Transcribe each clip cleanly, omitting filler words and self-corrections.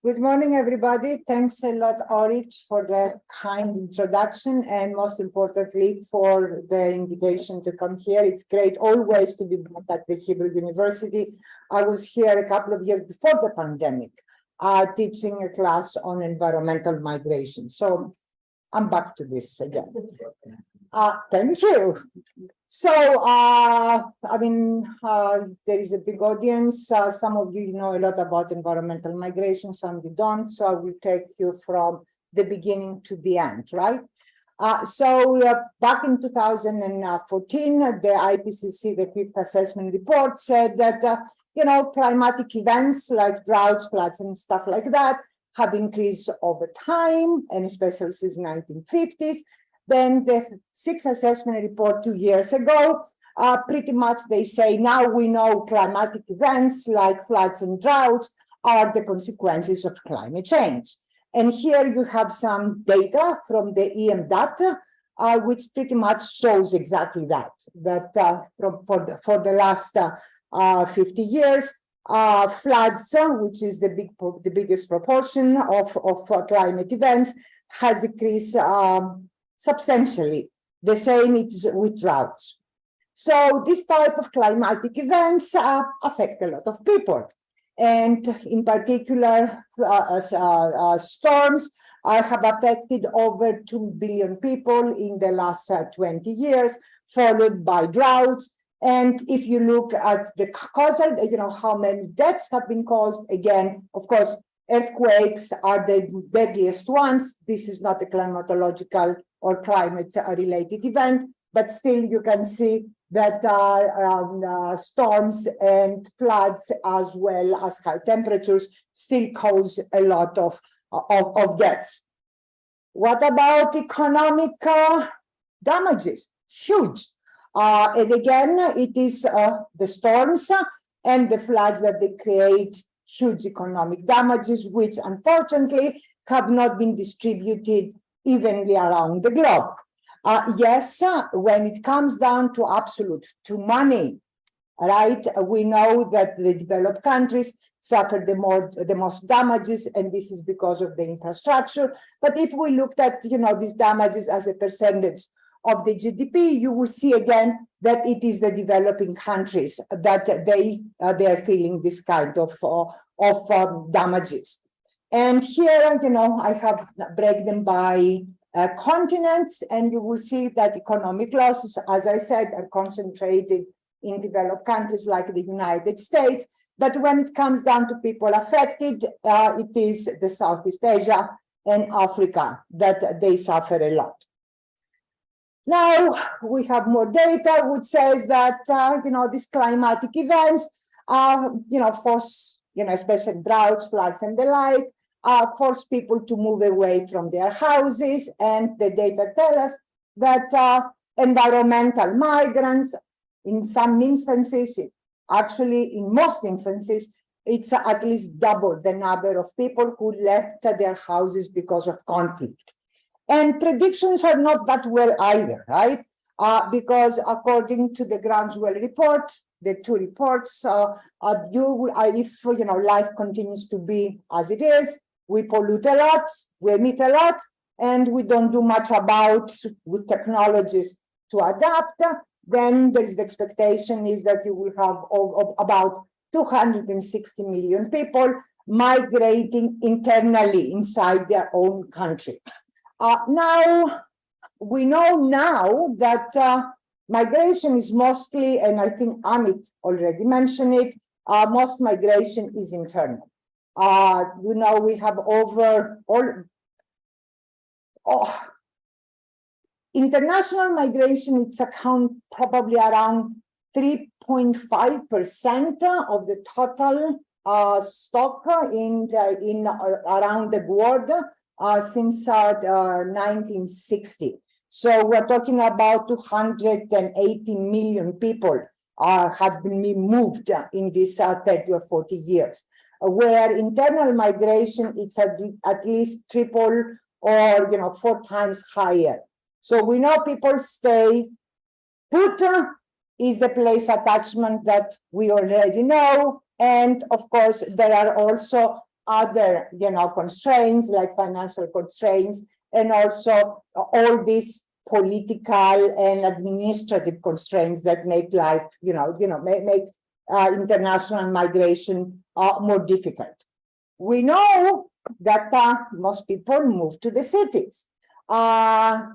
Good morning, everybody. Thanks a lot, Orit, for the kind introduction and most importantly for the invitation to come here. It's great always to be back at the Hebrew University. I was here a couple of years before the pandemic, teaching a class on environmental migration. So I'm back to this again. Thank you. So, there is a big audience. Some of you know a lot about environmental migration, some you don't. So I will take you from the beginning to the end, right? Back in 2014, the IPCC, the fifth assessment report, said that, climatic events like droughts, floods, and stuff like that have increased over time, and especially since the 1950s. Then the sixth assessment report 2 years ago, pretty much they say now we know climatic events like floods and droughts are the consequences of climate change. And here you have some data from the EM which pretty much shows exactly that for the last 50 years, floods, which is the biggest proportion of climate events, has increased substantially. The same is with droughts. So this type of climatic events affect a lot of people. And in particular, storms have affected over 2 billion people in the last 20 years, followed by droughts. And if you look at the causal, how many deaths have been caused, again, of course, earthquakes are the deadliest ones. This is not a climatological or climate-related event, but still you can see that storms and floods, as well as high temperatures, still cause a lot of deaths. What about economic damages? Huge. And again, it is the storms and the floods that they create huge economic damages, which unfortunately have not been distributed evenly around the globe. Yes, when it comes down to to money, right, we know that the developed countries suffer the most damages, and this is because of the infrastructure. But if we looked at, these damages as a percentage of the GDP, you will see again that it is the developing countries that they are feeling this kind of damages. And here, I have break them by continents, and you will see that economic losses, as I said, are concentrated in developed countries like the United States. But when it comes down to people affected, it is the Southeast Asia and Africa that they suffer a lot. Now we have more data which says that these climatic events force especially droughts, floods, and the like, force people to move away from their houses, and the data tell us that environmental migrants, in some instances, actually in most instances, it's at least double the number of people who left their houses because of conflict. And predictions are not that well either, right? Because according to the Groundswell report, the two reports, if life continues to be as it is, we pollute a lot, we emit a lot, and we don't do much with technologies to adapt, then there's the expectation is that you will have about 260 million people migrating internally inside their own country. Now, we know now that migration is mostly, and I think Amit already mentioned it, most migration is internal. We have international migration, it's account probably around 3.5% of the total stock around the world since 1960. So we're talking about 280 million people have been moved in these 30 or 40 years, where internal migration is at least triple or 4 times higher. So we know people stay put is the place attachment that we already know, and of course there are also other, constraints like financial constraints, and also all these political and administrative constraints that make life, make international migration more difficult. We know that most people move to the cities, at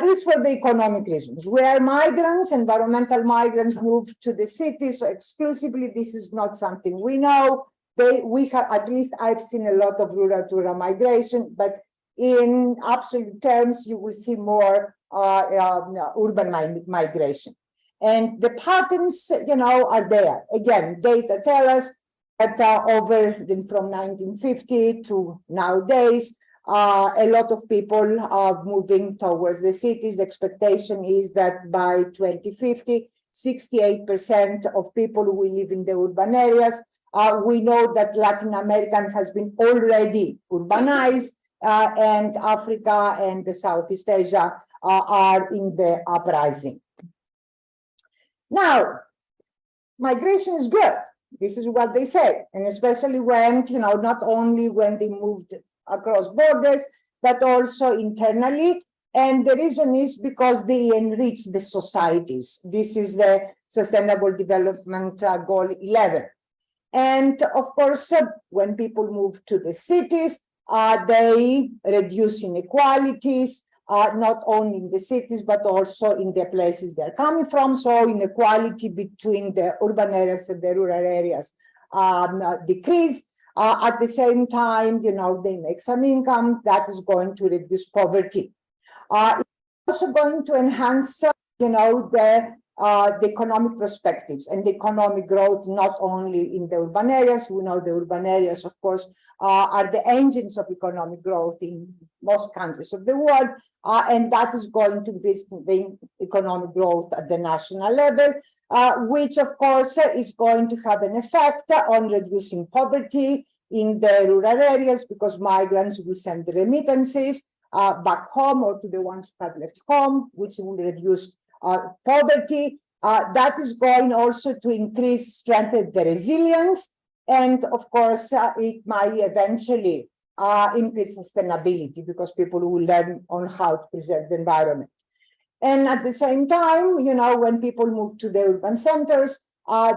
least for the economic reasons. Where migrants, environmental migrants, move to the cities exclusively, this is not something we know. We have, at least I've seen a lot of rural-to-rural migration, but in absolute terms, you will see more urban migration. And the patterns, are there. Again, data tell us that from 1950 to nowadays, a lot of people are moving towards the cities. The expectation is that by 2050, 68% of people will live in the urban areas. We know that Latin America has been already urbanized, and Africa and the Southeast Asia are in the uprising. Now, migration is good. This is what they say, and especially when, not only when they moved across borders, but also internally. And the reason is because they enrich the societies. This is the Sustainable Development Goal 11. And of course, when people move to the cities, they reduce inequalities, not only in the cities, but also in the places they're coming from. So inequality between the urban areas and the rural areas decrease. At the same time, they make some income that is going to reduce poverty. It's also going to enhance, the economic perspectives and the economic growth, not only in the urban areas. We know the urban areas, of course, are the engines of economic growth in most countries of the world, and that is going to be the economic growth at the national level, which, of course, is going to have an effect on reducing poverty in the rural areas, because migrants will send the remittances back home or to the ones who have left home, which will reduce poverty. That is going also to strengthen the resilience, and of course, it might eventually increase sustainability, because people will learn on how to preserve the environment. And at the same time, when people move to the urban centers,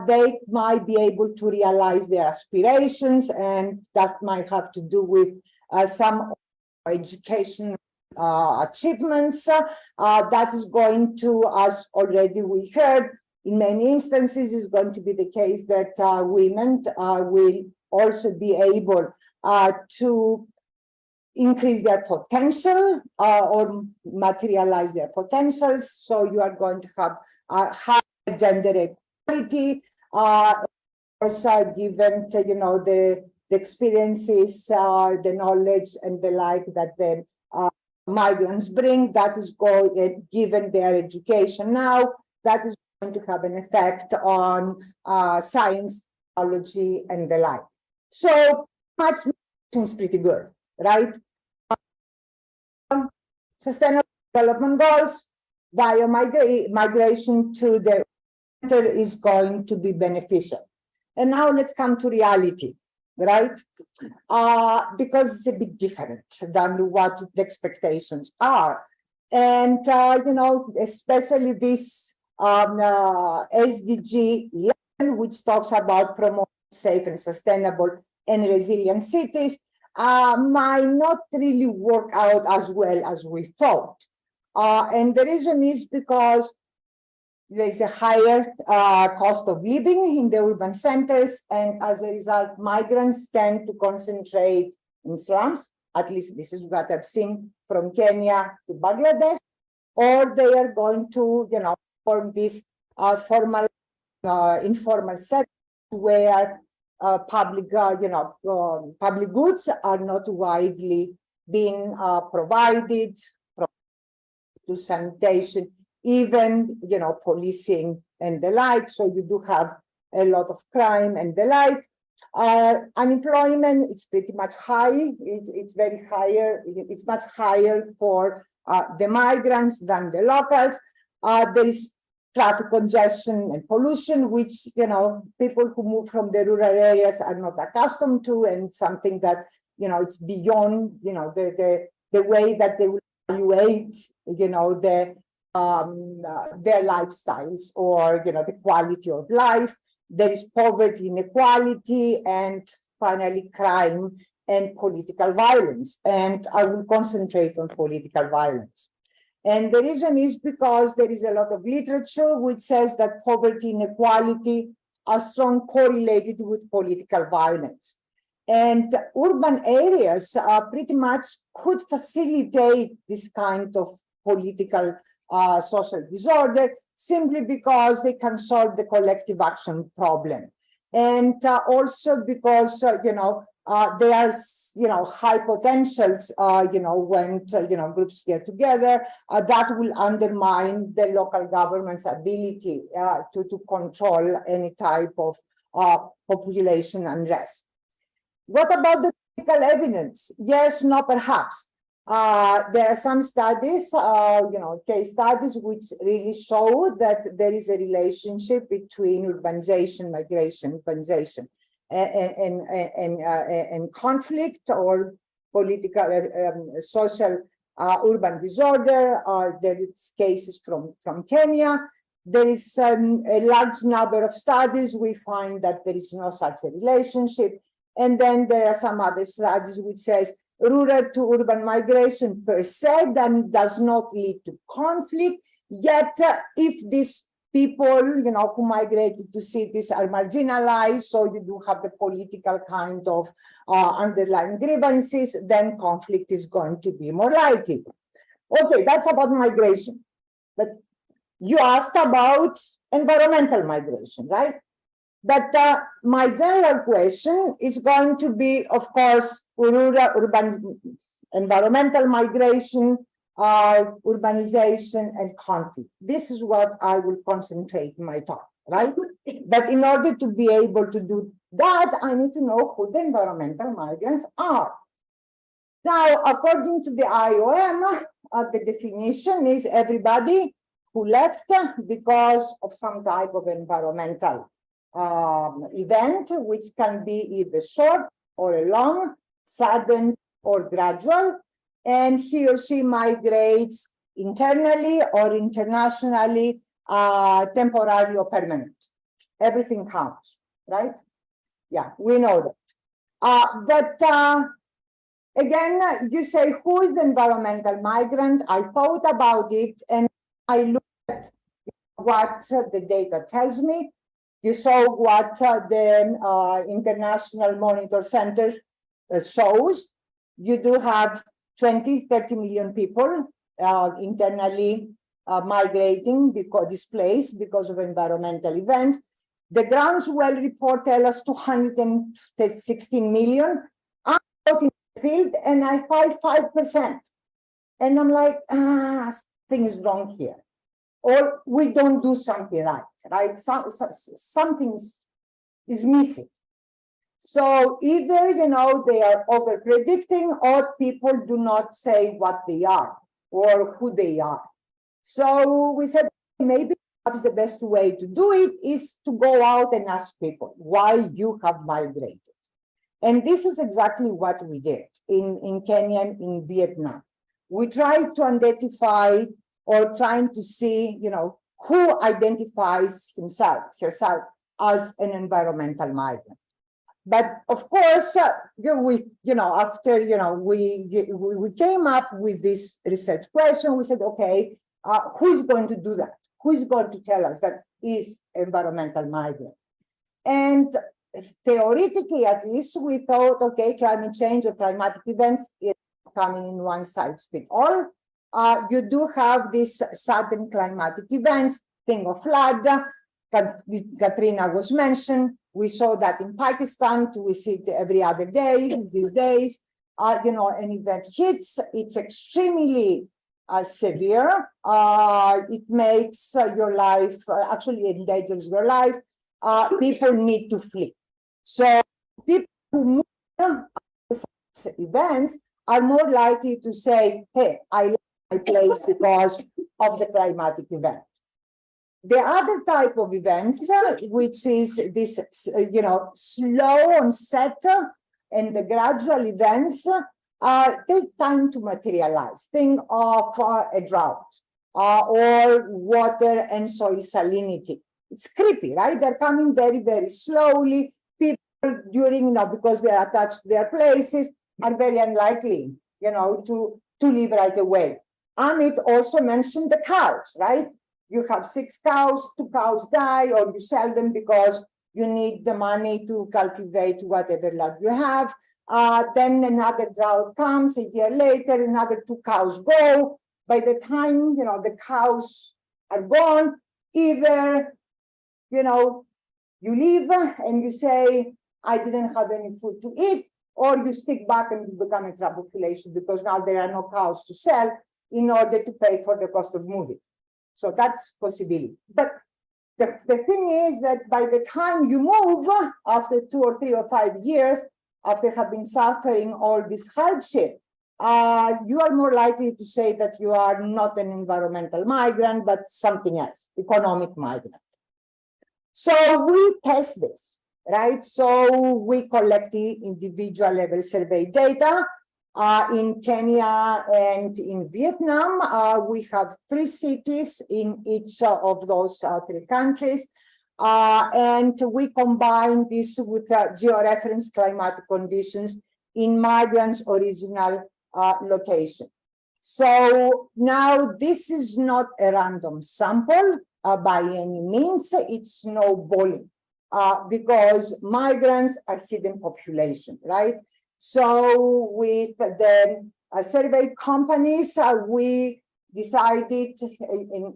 they might be able to realize their aspirations, and that might have to do with some education achievements. That is going to, as already we heard, in many instances is going to be the case that women will also be able to increase their potential or materialize their potentials. So you are going to have higher gender equality, also given the experiences, the knowledge and the like that the migrants bring. That is going, given their education now, that is going to have an effect on science, technology, and the like. So much is pretty good, right? Sustainable development goals, migration to the center is going to be beneficial. And now let's come to reality, right? Because it's a bit different than what the expectations are. And, especially this SDG 11, which talks about promoting safe and sustainable and resilient cities, might not really work out as well as we thought. And the reason is because there's a higher cost of living in the urban centers, and as a result, migrants tend to concentrate in slums. At least this is what I've seen from Kenya to Bangladesh, or they are going to, form this formal, informal setting where public goods are not widely being provided, to sanitation, even policing and the like. So you do have a lot of crime and the like. Unemployment is pretty much high. It's very higher. It's much higher for the migrants than the locals. There is traffic congestion and pollution, which, people who move from the rural areas are not accustomed to, and something that, it's beyond, the way that they will evaluate, their lifestyles or, the quality of life. There is poverty, inequality, and finally crime and political violence. And I will concentrate on political violence. And the reason is because there is a lot of literature which says that poverty, inequality are strongly correlated with political violence. And urban areas pretty much could facilitate this kind of political social disorder simply because they can solve the collective action problem. And also because, they are, high potentials, when, groups get together, that will undermine the local government's ability to control any type of population unrest. What about the clinical evidence? Yes, no, perhaps. There are some studies, case studies, which really show that there is a relationship between urbanization, migration, urbanization, and conflict or political, social, urban disorder. There is cases from Kenya. There is a large number of studies. We find that there is no such a relationship. And then there are some other studies which says rural to urban migration per se then does not lead to conflict. Yet, if these people, who migrated to cities are marginalized, so you do have the political kind of underlying grievances, then conflict is going to be more likely. Okay, that's about migration. But you asked about environmental migration, right? But my general question is going to be, of course, rural, urban, environmental migration, urbanization, and conflict. This is what I will concentrate my talk, right? But in order to be able to do that, I need to know who the environmental migrants are. Now, according to the IOM, the definition is everybody who left because of some type of environmental event, which can be either short or a long, sudden or gradual, and he or she migrates internally or internationally, temporary or permanent. Everything counts, right? Yeah, we know that. But again, you say, who is the environmental migrant? I thought about it and I looked at what the data tells me. You saw what the International Monitor Center shows. You do have 20, 30 million people internally migrating because displaced because of environmental events. The groundswell report tells us 216 million. I'm out in the field and I find 5%. And I'm like, something is wrong here. Or we don't do something right? Something is missing. So either, they are over predicting or people do not say what they are or who they are. So we said, maybe perhaps the best way to do it is to go out and ask people why you have migrated. And this is exactly what we did in Kenya and in Vietnam. We tried to identify or trying to see, who identifies himself, herself as an environmental migrant. But of course, after, we came up with this research question, we said, okay, who's going to do that? Who's going to tell us that is environmental migrant? And theoretically, at least, we thought, okay, climate change or climatic events is coming in one size fits all. You do have these sudden climatic events, thing of flood, Katrina was mentioned. We saw that in Pakistan, we see it every other day these days. An event hits, it's extremely severe. It makes your life, actually endangers your life. People need to flee. So people who move such events are more likely to say, hey, I left my place because of the climatic event. The other type of events, which is this, slow onset and the gradual events, take time to materialize. Think of a drought or water and soil salinity. It's creepy, right? They're coming very, very slowly. People during, because they are attached to their places, are very unlikely, to leave right away. Amit also mentioned the cows, right? You have 6 cows, 2 cows die, or you sell them because you need the money to cultivate whatever land you have. Then another drought comes a year later, another 2 cows go. By the time, the cows are gone, either, you leave and you say, I didn't have any food to eat, or you stick back and you become a trouble population because now there are no cows to sell in order to pay for the cost of moving. So that's possibility. But the thing is that by the time you move, after 2 or 3 or 5 years, after having suffering all this hardship, you are more likely to say that you are not an environmental migrant, but something else, economic migrant. So we test this, right? So we collect the individual level survey data. In Kenya and in Vietnam, we have 3 cities in each of those 3 countries. And we combine this with georeferenced climatic conditions in migrants' original location. So now this is not a random sample by any means, it's snowballing because migrants are hidden population, right? So with the survey companies, we decided in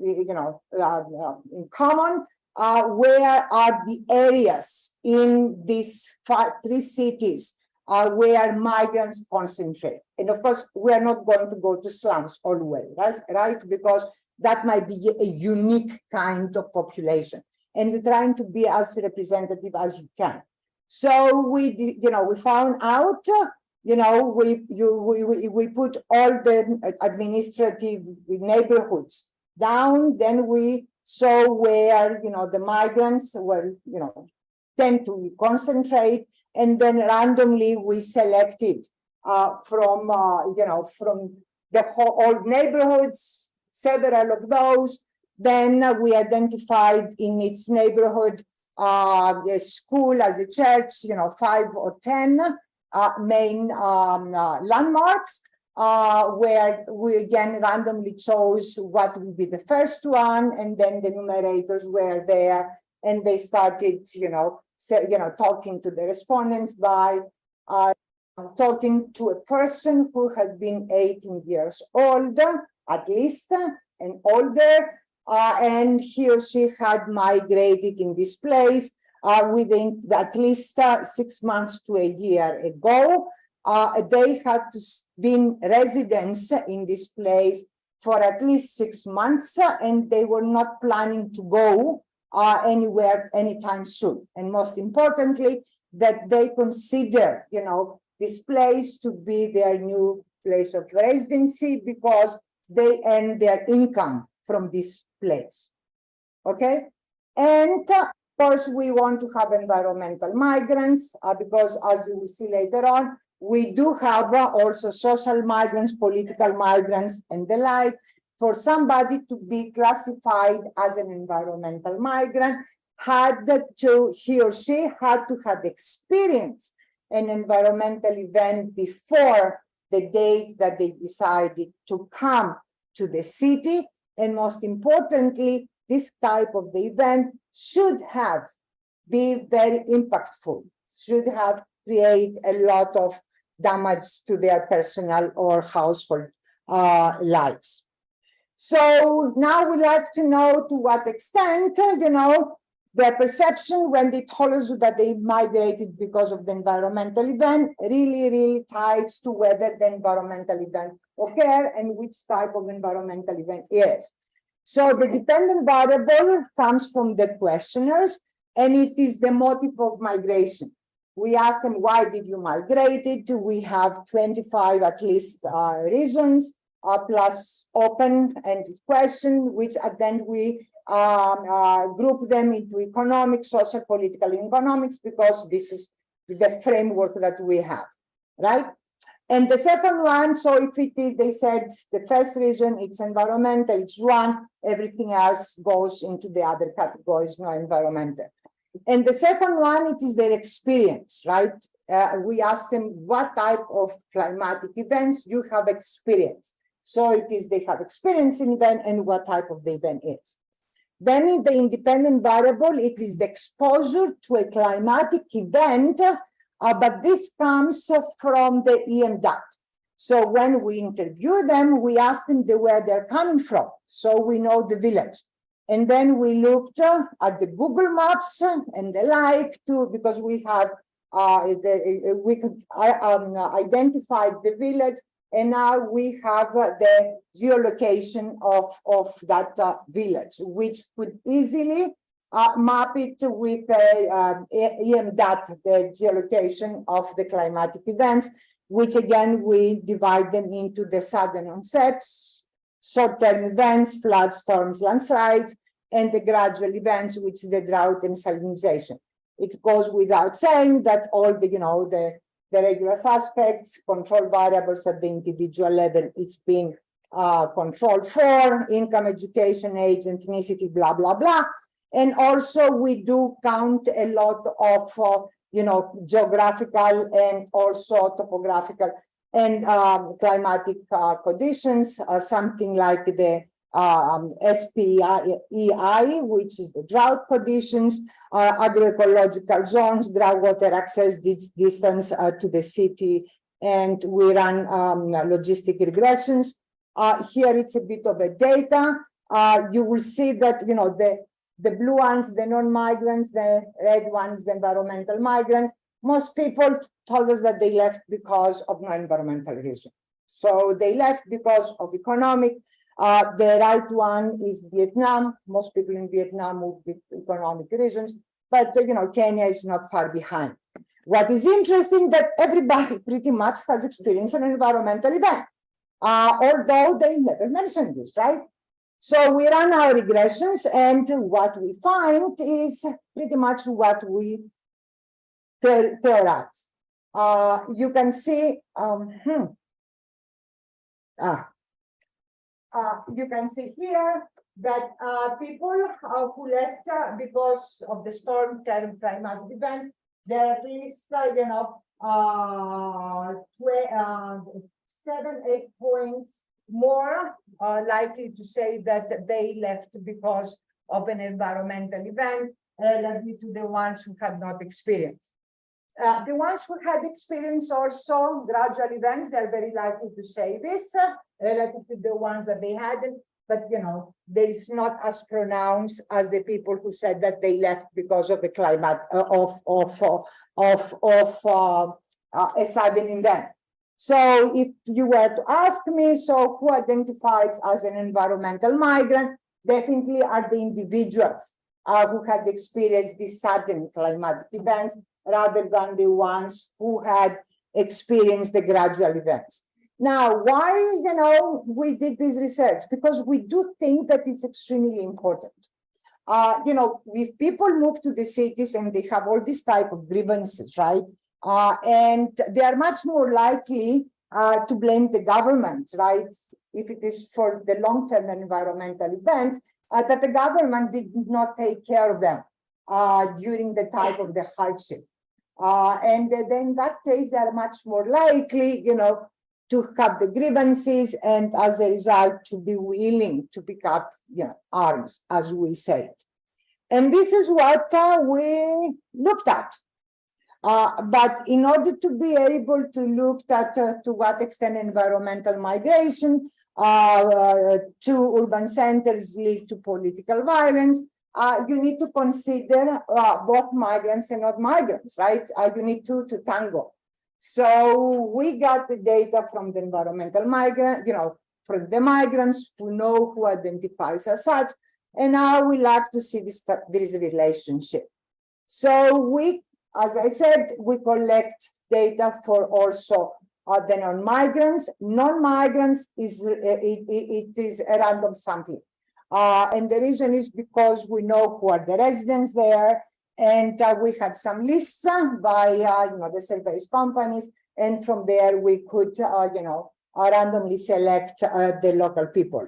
common where are the areas in these 3 cities where migrants concentrate. And of course, we are not going to go to slums always, right? Because that might be a unique kind of population. And you're trying to be as representative as you can. So we found out, we put all the administrative neighborhoods down. Then we saw where, the migrants were, tend to concentrate. And then randomly we selected from the whole neighborhoods, several of those. Then we identified in its neighborhood the school as a church, 5 or 10 main landmarks, where we again randomly chose what would be the first one, and then the numerators were there, and they started, talking to the respondents by talking to a person who had been 18 years old, at least, and older. And he or she had migrated in this place within at least 6 months to a year ago. They had to been residents in this place for at least 6 months, and they were not planning to go anywhere anytime soon. And most importantly, that they consider, this place to be their new place of residency because they earn their income from this place. Okay, and of course we want to have environmental migrants because, as you will see later on, we do have also social migrants, political migrants, and the like. For somebody to be classified as an environmental migrant, he or she had to have experienced an environmental event before the date that they decided to come to the city. And most importantly, this type of the event should have been very impactful, should have created a lot of damage to their personal or household lives. So now we like to know to what extent, their perception when they told us that they migrated because of the environmental event really ties to whether the environmental event occurred and which type of environmental event is. So the dependent variable comes from the questionnaires, and it is the motive of migration. We ask them, why did you migrate? We have 25 at least reasons. plus open-ended question, which then we group them into economics, social, political, and economics, because this is the framework that we have, right? And the second one, so if it is, they said the first region, it's environmental, it's one, everything else goes into the other categories, no environmental. And the second one, it is their experience, right? We ask them what type of climatic events you have experienced. So it is they have experience in event and what type of the event is. Then in the independent variable, it is the exposure to a climatic event, but this comes from the EM data. So when we interview them, we ask them where they're coming from. So we know the village. And then we looked at the Google Maps and the like too, because we have, we could identify the village. And now we have the geolocation of that village, which could easily map it with EM data, the geolocation of the climatic events, which again, we divide them into the sudden onsets, short-term events, floods, storms, landslides, and the gradual events, which is the drought and salinization. It goes without saying that all the, the regular suspects, control variables at the individual level is being controlled for, income, education, age, ethnicity, blah, blah, blah. And also we do count a lot of, geographical and also topographical and climatic conditions, something like the SPEI, which is the drought conditions, agroecological zones, groundwater access distance to the city, and we run logistic regressions. Here it's a bit of a data. You will see that, the blue ones, the non-migrants, the red ones, the environmental migrants. Most people told us that they left because of non-environmental reasons. So they left because of economic. The right one is Vietnam. Most people in Vietnam moved with economic reasons, but Kenya is not far behind. What is interesting that everybody pretty much has experienced an environmental event, although they never mentioned this, right? So we run our regressions, and what we find is pretty much what we theorize. You can see, you can see here that people who left because of the storm-term climatic events, there are at least 7, 8 points more likely to say that they left because of an environmental event relative to the ones who had not experienced. The ones who had experienced also gradual events, they're very likely to say this relative to the ones that they hadn't, but there is not as pronounced as the people who said that they left because of the climate of a sudden event. So if you were to ask me, so who identifies as an environmental migrant, definitely are the individuals who had experienced these sudden climatic events rather than the ones who had experienced the gradual events. Now, why, we did this research? Because we do think that it's extremely important. If people move to the cities and they have all these type of grievances, right? And they are much more likely to blame the government, right? If it is for the long-term environmental events, that the government did not take care of them during the time of the hardship. And then in that case, they are much more likely, to have the grievances and as a result to be willing to pick up, arms, as we said. And this is what we looked at. But in order to be able to look at to what extent environmental migration to urban centers lead to political violence, you need to consider both migrants and not migrants, right? You need to tango. So we got the data from the environmental migrant, from the migrants who know who identifies as such, and now we like to see this relationship. So we, as I said, we collect data for also Then on migrants, non-migrants it is a random sampling. And the reason is because we know who are the residents there, and we had some lists by the surveys companies, and from there we could randomly select the local people.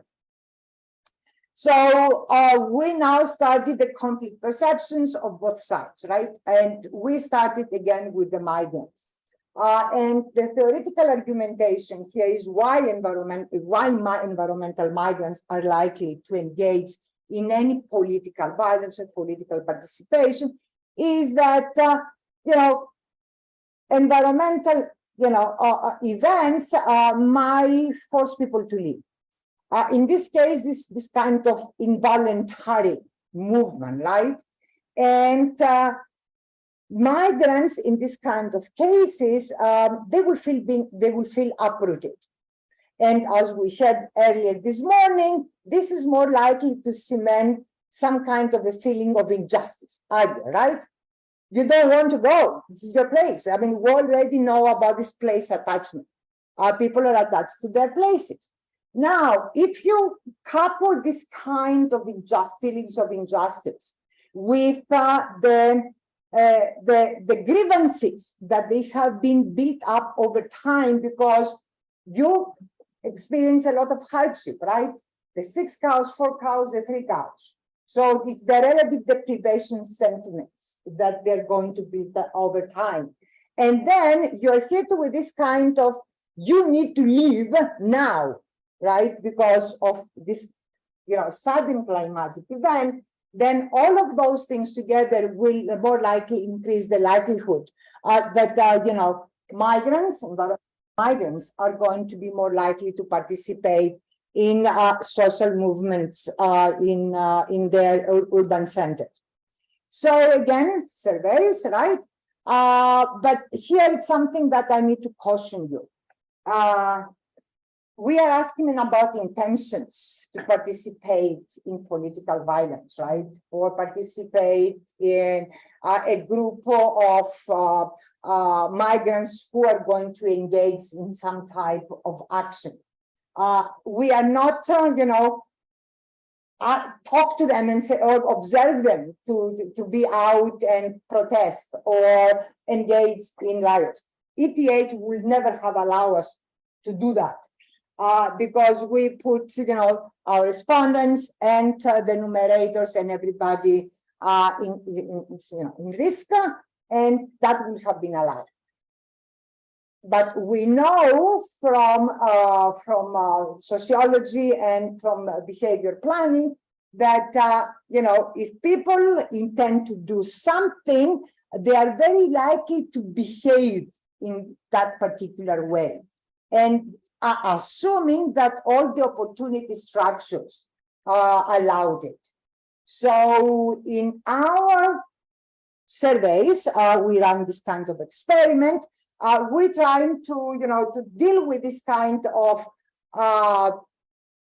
So we now started the complete perceptions of both sides, right? And we started again with the migrants. And the theoretical argumentation here is why environmental migrants are likely to engage in any political violence or political participation is that, environmental, events might force people to leave. In this case, this kind of involuntary movement, right? And migrants in this kind of cases, they will feel uprooted. And as we said earlier this morning, this is more likely to cement some kind of a feeling of injustice, right? You don't want to go. This is your place. I mean, we already know about this place attachment. People are attached to their places. Now, if you couple this kind of feelings of injustice with the grievances that they have been built up over time, because you experience a lot of hardship, right? The 6 cows, 4 cows, the 3 cows. So it's the relative deprivation sentiments that they're going to build over time. And then you're hit with this kind of, you need to leave now, right? Because of this, sudden climatic event, then all of those things together will more likely increase the likelihood that, migrants are going to be more likely to participate in social movements in their urban centers. So again, surveys, right? But here it's something that I need to caution you. We are asking about intentions to participate in political violence, right? Or participate in a group of migrants who are going to engage in some type of action. We are not, talk to them and say, or observe them to be out and protest or engage in riots. ETH will never have allowed us to do that. Because we put, our respondents and the numerators and everybody in risk, and that would have been allowed. But we know from sociology and from behavior planning that if people intend to do something, they are very likely to behave in that particular way, and assuming that all the opportunity structures allowed it. So in our surveys, we run this kind of experiment. We're trying to deal with this kind of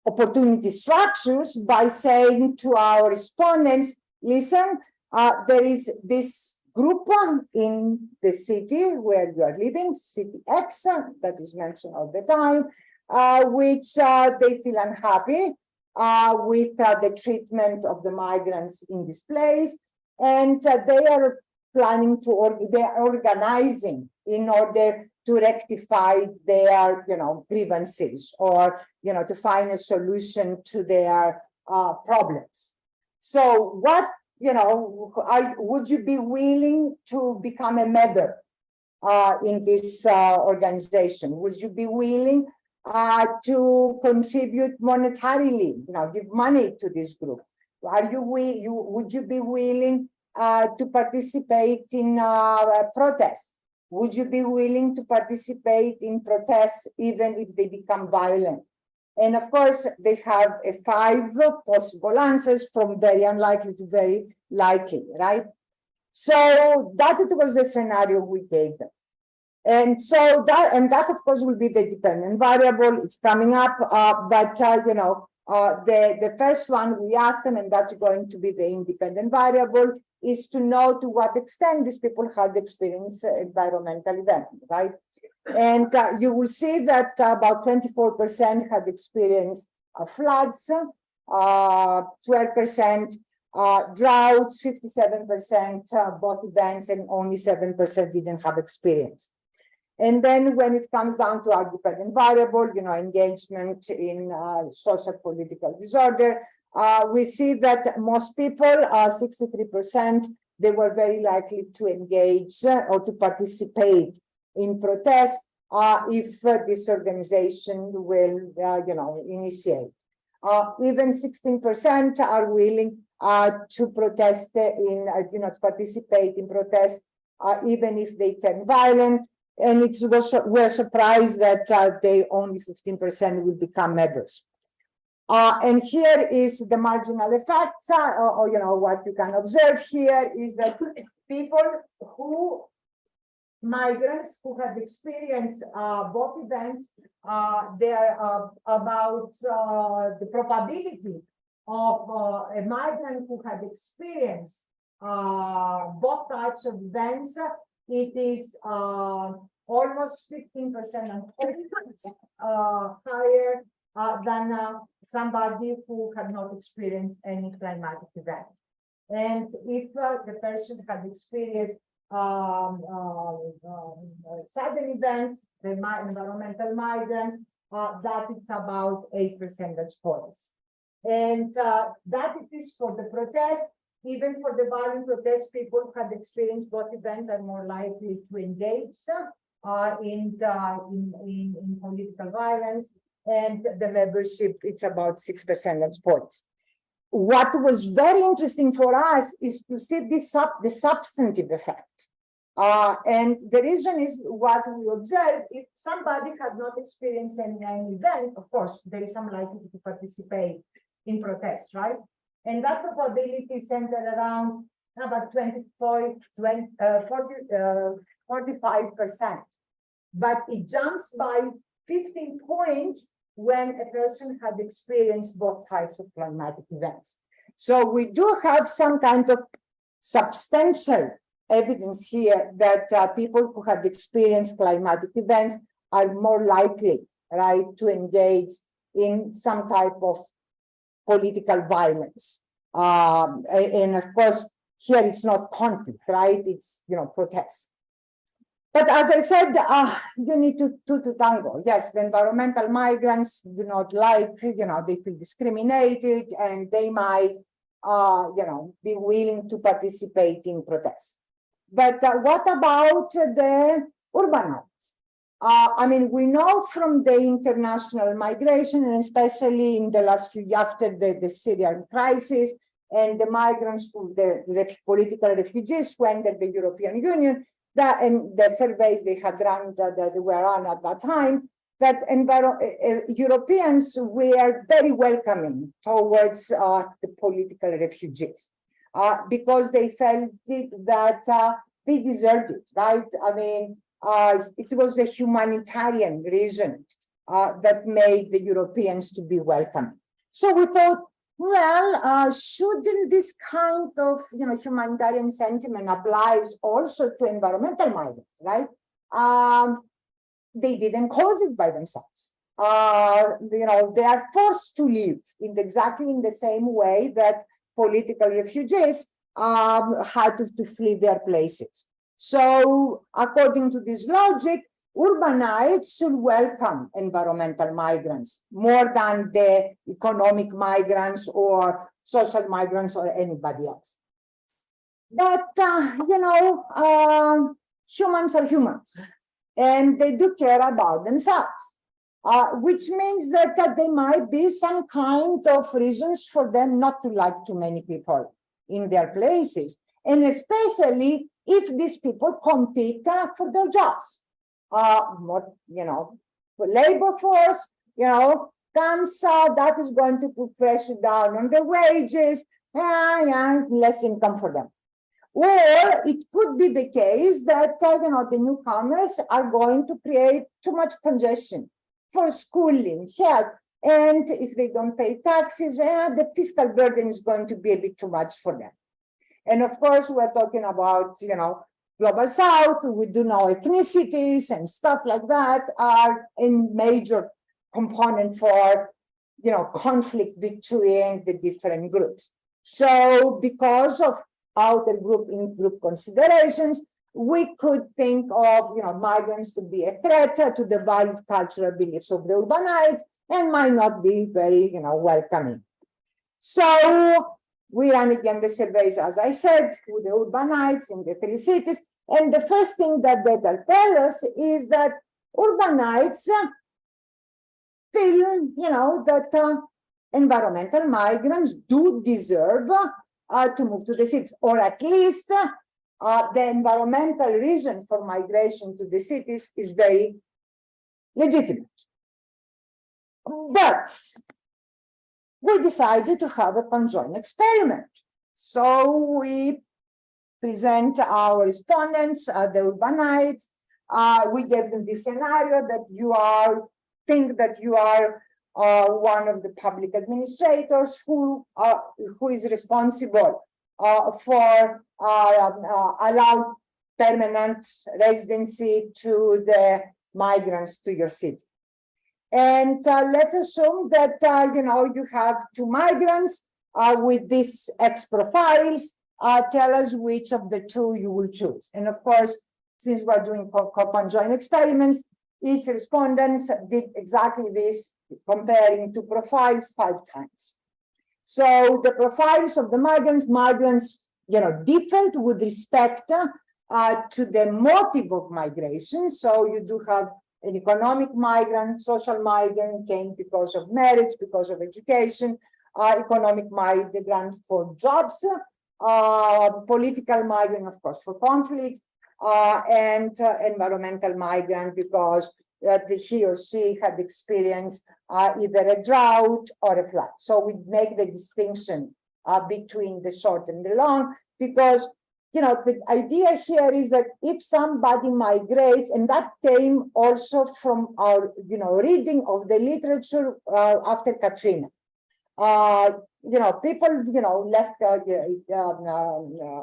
opportunity structures by saying to our respondents, listen, there is this group in the city where you are living, city X, that is mentioned all the time, which they feel unhappy with the treatment of the migrants in this place, and they are planning to, they are organizing in order to rectify their, grievances, or, to find a solution to their problems. So what, would you be willing to become a member in this organization? Would you be willing to contribute monetarily, give money to this group? Would you be willing to participate in protests? Would you be willing to participate in protests even if they become violent? And of course, they have 5 possible answers, from very unlikely to very likely, right? So that was the scenario we gave them. And so that of course will be the dependent variable. It's coming up, but the first one we asked them, and that's going to be the independent variable, is to know to what extent these people had experienced environmental event, right? And you will see that about 24% had experienced floods, 12% droughts, 57% both events, and only 7% didn't have experience. And then when it comes down to our dependent variable, engagement in social political disorder, we see that most people, 63%, they were very likely to engage or to participate in protests if this organization will, initiate. Even 16% are willing to protest to participate in protests, even if they turn violent. And we're surprised that they only 15% will become members. And here is the marginal effects, or what you can observe here is that migrants who have experienced both events, they are about the probability of a migrant who had experienced both types of events. It is almost 15% and higher than somebody who had not experienced any climatic event. And if the person had experienced sudden events, the environmental migrants, that is about 8 percentage points. And that it is for the protest. Even for the violent protest, people who had experienced both events are more likely to engage in political violence, and the membership, it's about 6 percentage points. What was very interesting for us is to see the substantive effect. And the reason is what we observed: if somebody had not experienced any event, of course, there is some likelihood to participate in protests, right? And that probability centered around about 45%. But it jumps by 15 points when a person had experienced both types of climatic events. So we do have some kind of substantial evidence here that people who have experienced climatic events are more likely, right, to engage in some type of political violence. And of course, here it's not conflict, right? It's, protests. But as I said, you need to tango. Yes, the environmental migrants do not like, they feel discriminated, and they might, be willing to participate in protests. But what about the urbanites? We know from the international migration, and especially in the last few years after the Syrian crisis, and the migrants, the political refugees who entered the European Union, and the surveys they had run, that they were on at that time, that Europeans were very welcoming towards the political refugees because they felt that they deserved it, right? It was a humanitarian reason that made the Europeans to be welcoming. So we thought, well, shouldn't this kind of humanitarian sentiment applies also to environmental migrants, right? They didn't cause it by themselves. They are forced to live exactly in the same way that political refugees had to flee their places. So according to this logic, urbanites should welcome environmental migrants more than the economic migrants or social migrants or anybody else. But, humans are humans, and they do care about themselves, which means that there might be some kind of reasons for them not to like too many people in their places, and especially if these people compete for their jobs. Labor force, comes, that is going to put pressure down on the wages, less income for them. Or it could be the case that, the newcomers are going to create too much congestion for schooling, health, and if they don't pay taxes, the fiscal burden is going to be a bit too much for them. And of course, we're talking about, Global South, we do know ethnicities and stuff like that are a major component for, conflict between the different groups. So because of outer group in-group considerations, we could think of, migrants to be a threat to the valid cultural beliefs of the urbanites and might not be very, welcoming. So we ran again the surveys, as I said, with the urbanites in the 3 cities. And the first thing that data tell us is that urbanites feel, that environmental migrants do deserve to move to the cities, or at least the environmental reason for migration to the cities is very legitimate. But we decided to have a conjoined experiment. So we present our respondents, the urbanites. We gave them this scenario that think that you are one of the public administrators who is responsible for allow permanent residency to the migrants to your city. And let's assume that you have 2 migrants with these X profiles. Tell us which of the 2 you will choose. And of course, since we're doing conjoined experiments, each respondent did exactly this, comparing 2 profiles 5 times. So the profiles of the migrants, differed with respect to the motive of migration. So you do have an economic migrant, social migrant came because of marriage, because of education, economic migrant for jobs, political migrant, of course, for conflict, and environmental migrant because he or she had experienced either a drought or a flood. So we make the distinction between the short and the long, because the idea here is that if somebody migrates, and that came also from our reading of the literature after Katrina. People left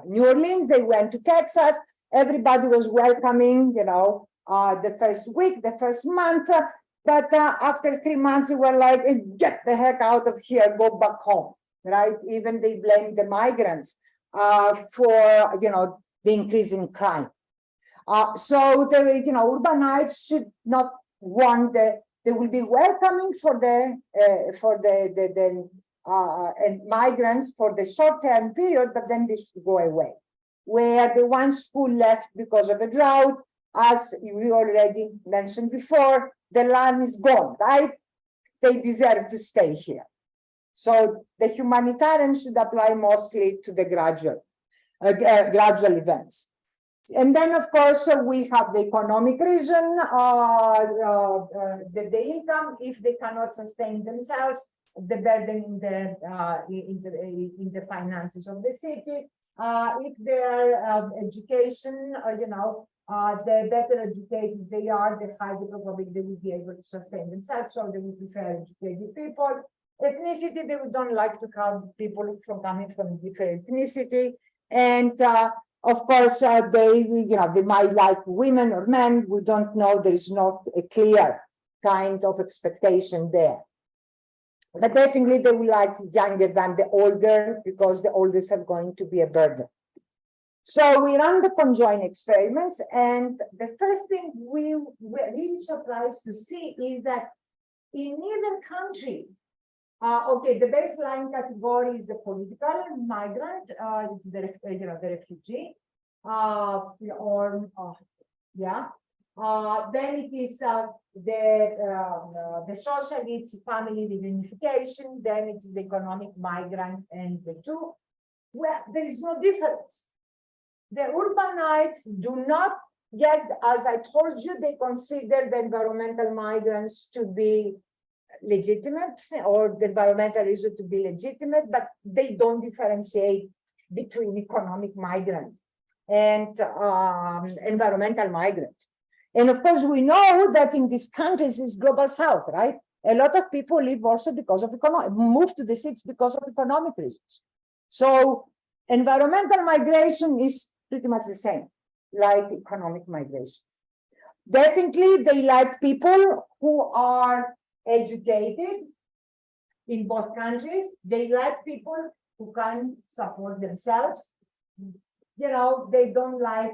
New Orleans, they went to Texas, everybody was welcoming, the first week, the first month, but after 3 months, we were like, get the heck out of here, go back home, right? Even they blamed the migrants for, the increase in crime. So the, urbanites should not want they will be welcoming for the migrants for the short-term period, but then they should go away. Where the ones who left because of a drought, as we already mentioned before, the land is gone, right? They deserve to stay here. So the humanitarian should apply mostly to the gradual events. And then, of course, we have the economic reason, the income. If they cannot sustain themselves, the burden in the finances of the city. If their education, the better educated they are, the higher probably they will be able to sustain themselves. So they will prefer educated people. Ethnicity, they don't like to have people coming from different ethnicity. And of course, they might like women or men. We don't know. There is not a clear kind of expectation there. But definitely they will like younger than the older, because the oldest are going to be a burden. So we run the conjoined experiments, and the first thing we were really surprised to see is that in neither country, the baseline category is the political migrant, it's the refugee, then it is the social, it's family reunification, then it's the economic migrant, and the 2, where there is no difference. The urbanites do not, yes, as I told you, they consider the environmental migrants to be legitimate, or the environmental issue to be legitimate, but they don't differentiate between economic migrant and environmental migrant. And of course, we know that in these countries is global south, right? A lot of people live also because of move to the cities because of economic reasons. So environmental migration is pretty much the same. like economic migration. Definitely, they like people who are educated in both countries. They like people who can support themselves. You know, they don't like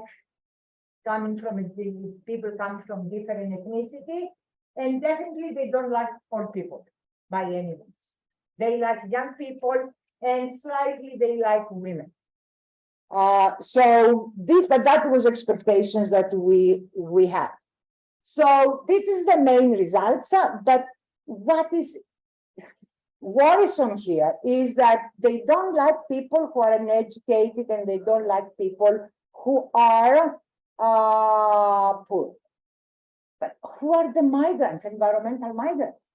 people come from different ethnicity, and definitely they don't like old people by any means. They like young people, and slightly they like women. But that was expectations that we had. So this is the main results. But what is worrisome here is that they don't like people who are uneducated, and they don't like people who are poor. But who are the migrants, environmental migrants?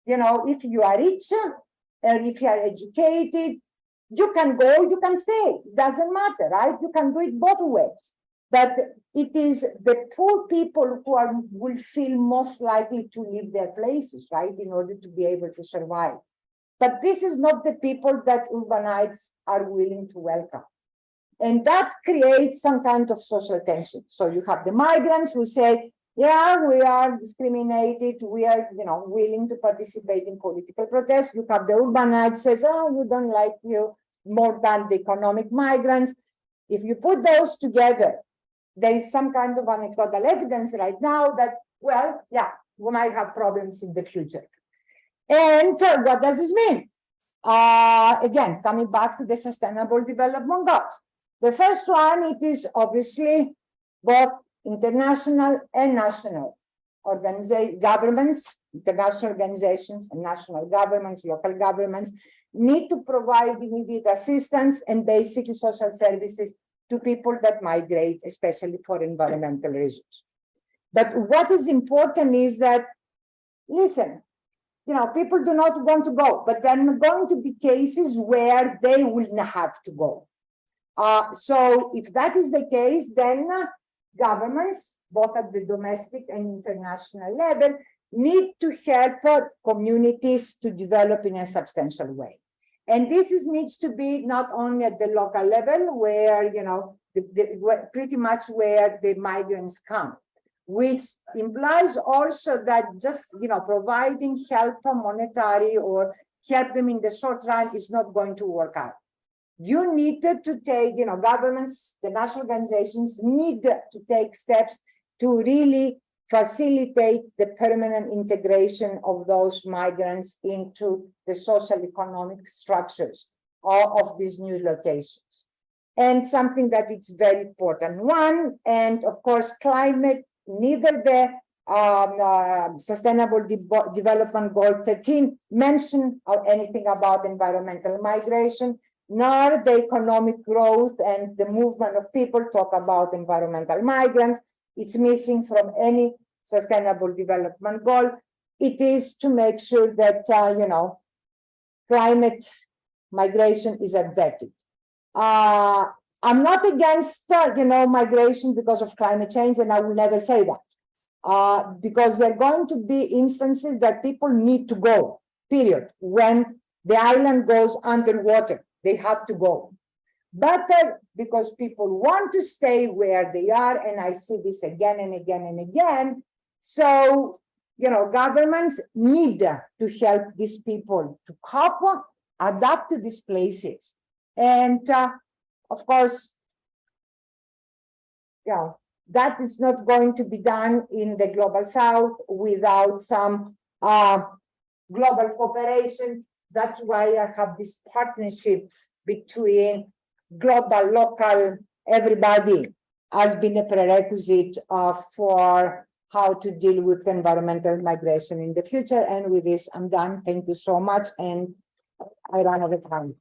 You know, if you are rich or if you are educated, you can go, you can stay. Doesn't matter, right? You can do it both ways. But it is the poor people who will feel most likely to leave their places, right, in order to be able to survive. But this is not the people that urbanites are willing to welcome. And that creates some kind of social tension. So you have the migrants who say, yeah, we are discriminated, we are, willing to participate in political protests. You have the urbanites says, oh, we don't like you more than the economic migrants. If you put those together, there is some kind of anecdotal evidence right now that, well, yeah, we might have problems in the future. And what does this mean? Again, coming back to the Sustainable Development Goals. The first one, it is obviously both international and national governments, international organizations and national governments, local governments need to provide immediate assistance and basic social services to people that migrate, especially for environmental reasons. But what is important is that, listen, people do not want to go, but there are going to be cases where they will not have to go. So if that is the case, then governments, both at the domestic and international level, need to help communities to develop in a substantial way. And this needs to be not only at the local level where, pretty much where the migrants come, which implies also that just, providing help, monetary or help them in the short run is not going to work out. You needed to take, governments, the national organizations need to take steps to really facilitate the permanent integration of those migrants into the social economic structures of these new locations. And something that is very important. One, and of course, climate, neither the Sustainable Development Goal 13 mention or anything about environmental migration, nor the economic growth and the movement of people talk about environmental migrants. It's missing from any Sustainable Development Goal. It is to make sure that, climate migration is averted. I'm not against, migration because of climate change, and I will never say that. Because there are going to be instances that people need to go, period. When the island goes underwater, they have to go. But because people want to stay where they are, and I see this again and again and again, so, governments need to help these people to cope, adapt to these places. And of course, that is not going to be done in the global south without some global cooperation. That's why I have this partnership between global, local, everybody has been a prerequisite for how to deal with environmental migration in the future. And with this, I'm done. Thank you so much. And I run out of time.